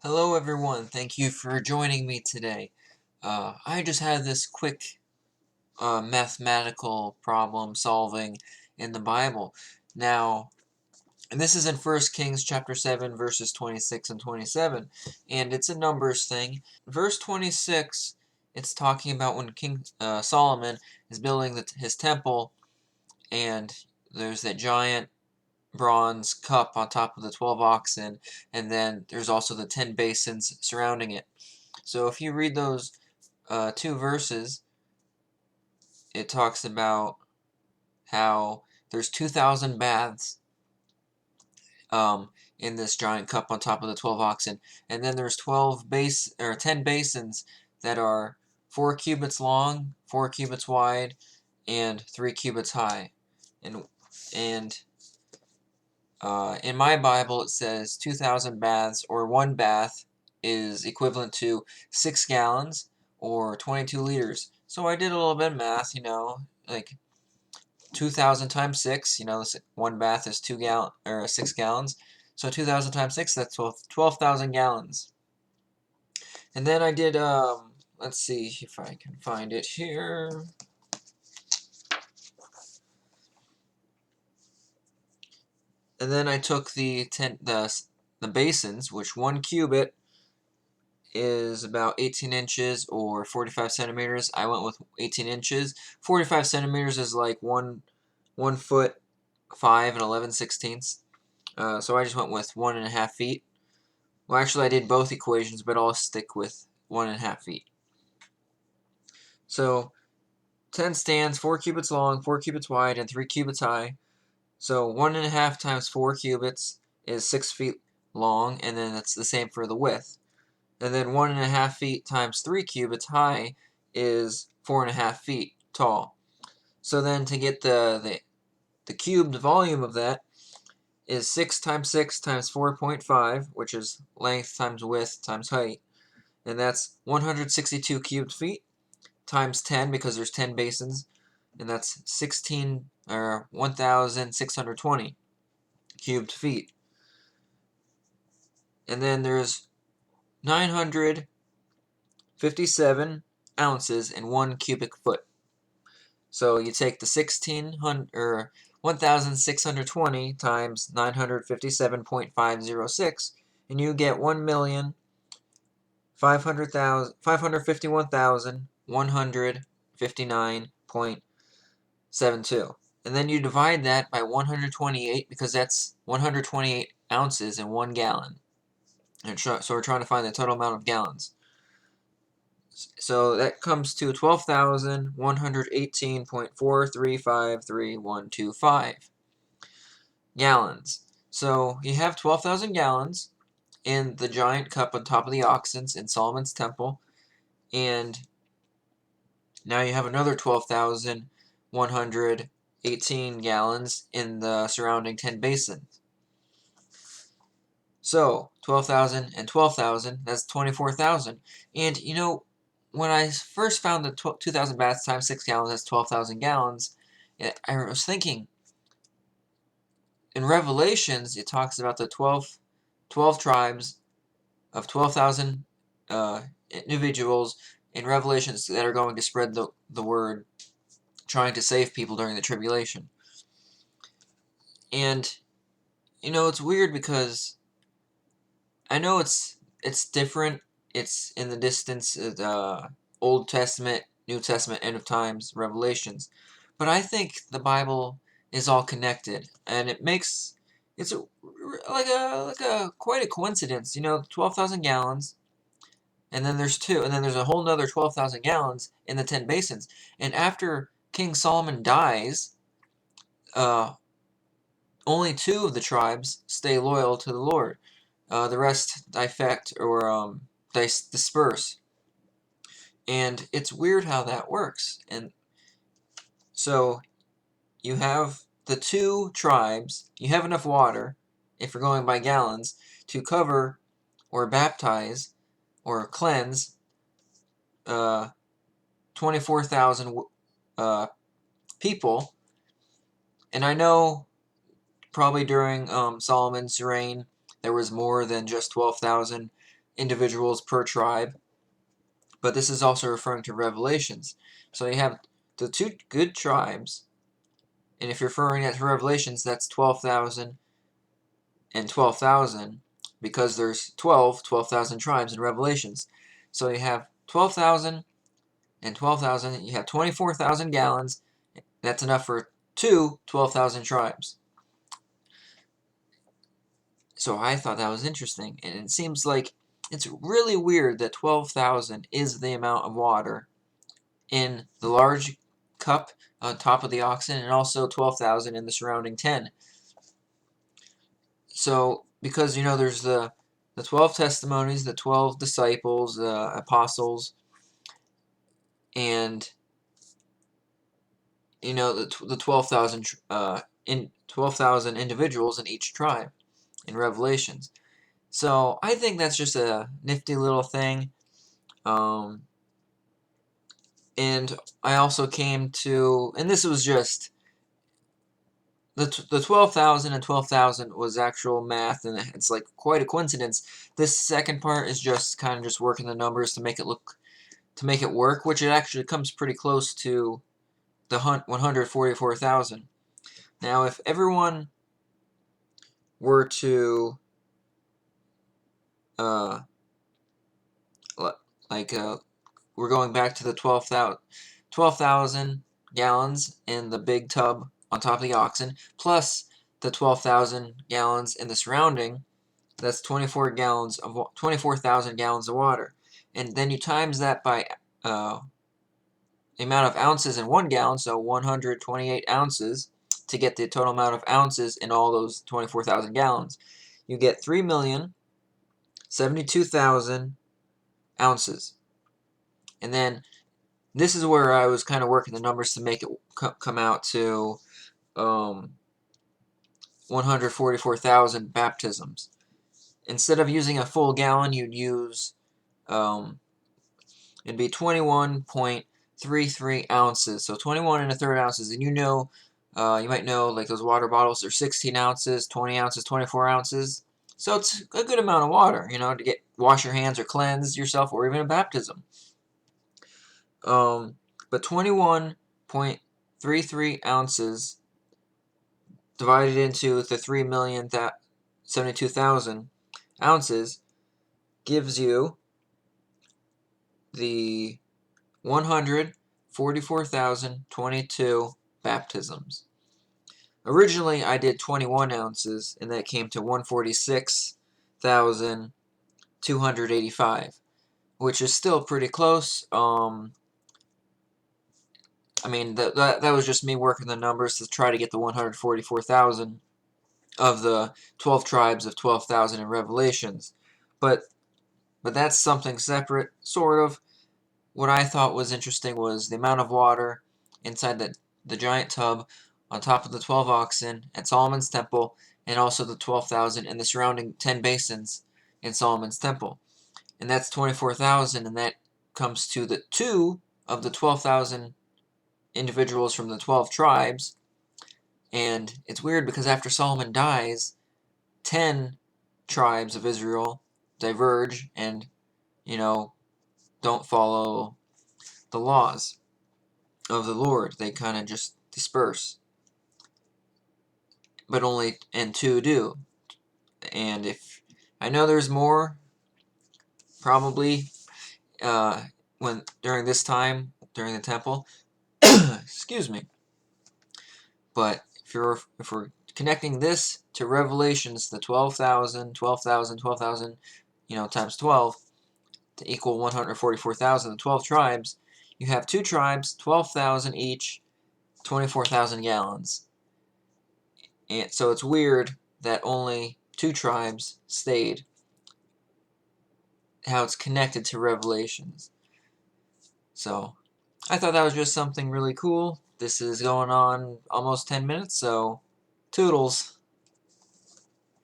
Hello everyone, thank you for joining me today. I just had this quick mathematical problem solving in the Bible. Now, and this is in 1 Kings chapter 7 verses 26 and 27, and it's a numbers thing. Verse 26, it's talking about when King Solomon is building his temple, and there's that giant bronze cup on top of the 12 oxen, and then there's also the 10 basins surrounding it. So if you read those two verses, it talks about how there's 2,000 baths in this giant cup on top of the 12 oxen, and then there's 10 basins that are 4 cubits long, 4 cubits wide, and 3 cubits high. And in my Bible it says 2,000 baths, or one bath is equivalent to 6 gallons or 22 liters. So I did a little bit of math, like 2,000 times 6, one bath is 6 gallons. So 2,000 times 6, that's 12,000 gallons. And then I did, let's see if I can find it here. And then I took the basins, which 1 cubit is about 18 inches or 45 centimeters. I went with 18 inches. 45 centimeters is like 1 foot 5 and 11/16. So I just went with 1.5 feet. Well, actually, I did both equations, but I'll stick with 1.5 feet. So 10 stands, 4 cubits long, 4 cubits wide, and 3 cubits high. So 1.5 times 4 cubits is 6 feet long, and then that's the same for the width. And then 1.5 feet times 3 cubits high is 4.5 feet tall. So then to get the cubed volume of that is 6 times 6 times 4.5, which is length times width times height. And that's 162 cubed feet times 10, because there's 10 basins, and that's 1,620 cubed feet. And then there's 957 ounces in 1 cubic foot. So you take the 1,620 times 957.506, and you get 1,551,159.72. And then you divide that by 128, because that's 128 ounces in 1 gallon. And so we're trying to find the total amount of gallons. So that comes to 12,118.4353125 gallons. So you have 12,000 gallons in the giant cup on top of the oxens in Solomon's temple, and now you have another 12,118 gallons in the surrounding 10 basins. So 12,000 and 12,000, that's 24,000. And when I first found the 2,000 baths times 6 gallons, that's 12,000 gallons, I was thinking, in Revelations, it talks about the 12 tribes of 12,000 individuals in Revelations that are going to spread the word, trying to save people during the tribulation. And, it's weird because I know it's different. It's in the distance, Old Testament, New Testament, end of times, Revelations. But I think the Bible is all connected, and it's like a quite a coincidence. 12,000 gallons, and then there's a whole nother 12,000 gallons in the 10 basins. And after King Solomon dies, only 2 of the tribes stay loyal to the Lord. The rest defect or disperse. And it's weird how that works. And so you have the 2 tribes, you have enough water, if you're going by gallons, to cover or baptize or cleanse 24,000 people. And I know probably during Solomon's reign there was more than just 12,000 individuals per tribe, but this is also referring to Revelations. So you have the two good tribes, and if you're referring to Revelations, that's 12,000 and 12,000, because there's 12,000 tribes in Revelations. So you have 12,000 and 12,000, you have 24,000 gallons. That's enough for 12,000 tribes. So I thought that was interesting, and it seems like it's really weird that 12,000 is the amount of water in the large cup on top of the oxen, and also 12,000 in the surrounding 10. So, because, there's the 12 testimonies, the 12 disciples, the apostles, and, the 12,000 individuals in each tribe in Revelations. So I think that's just a nifty little thing. And I also came to, and this was just, the 12,000 and 12,000 was actual math, and it's like quite a coincidence. This second part is just kind of just working the numbers to make it work, which it actually comes pretty close to the 144,000. Now, if everyone were to, we're going back to the 12,000 gallons in the big tub on top of the oxen, plus the 12,000 gallons in the surrounding, that's 24,000 gallons of water. And then you times that by the amount of ounces in 1 gallon, so 128 ounces, to get the total amount of ounces in all those 24,000 gallons. You get 3,072,000 ounces. And then this is where I was kind of working the numbers to make it come out to 144,000 baptisms. Instead of using a full gallon, you'd use, it'd be 21.33 ounces. So 21 1/3 ounces. And you might know, like those water bottles are 16 ounces, 20 ounces, 24 ounces. So it's a good amount of water, to wash your hands or cleanse yourself, or even a baptism. But 21.33 ounces divided into the 3,072,000 ounces gives you the 144,022 baptisms. Originally, I did 21 ounces, and that came to 146,285, which is still pretty close. I mean, that was just me working the numbers to try to get the 144,000 of the 12 tribes of 12,000 in Revelations. But that's something separate, sort of. What I thought was interesting was the amount of water inside the giant tub on top of the 12 oxen at Solomon's Temple, and also the 12,000 in the surrounding 10 basins in Solomon's Temple. And that's 24,000, and that comes to the 2 of the 12,000 individuals from the 12 tribes. And it's weird because after Solomon dies, 10 tribes of Israel diverge and, don't follow the laws of the Lord. They kind of just disperse. But only 2 do. And if I know there's more, probably during this time, during the temple, excuse me. But if we're connecting this to Revelations, the 12,000, 12,000, 12,000, times 12 to equal 144,000, the 12 tribes, you have 2 tribes, 12,000 each, 24,000 gallons. And so it's weird that only 2 tribes stayed. How it's connected to Revelations. So I thought that was just something really cool. This is going on almost 10 minutes, so toodles.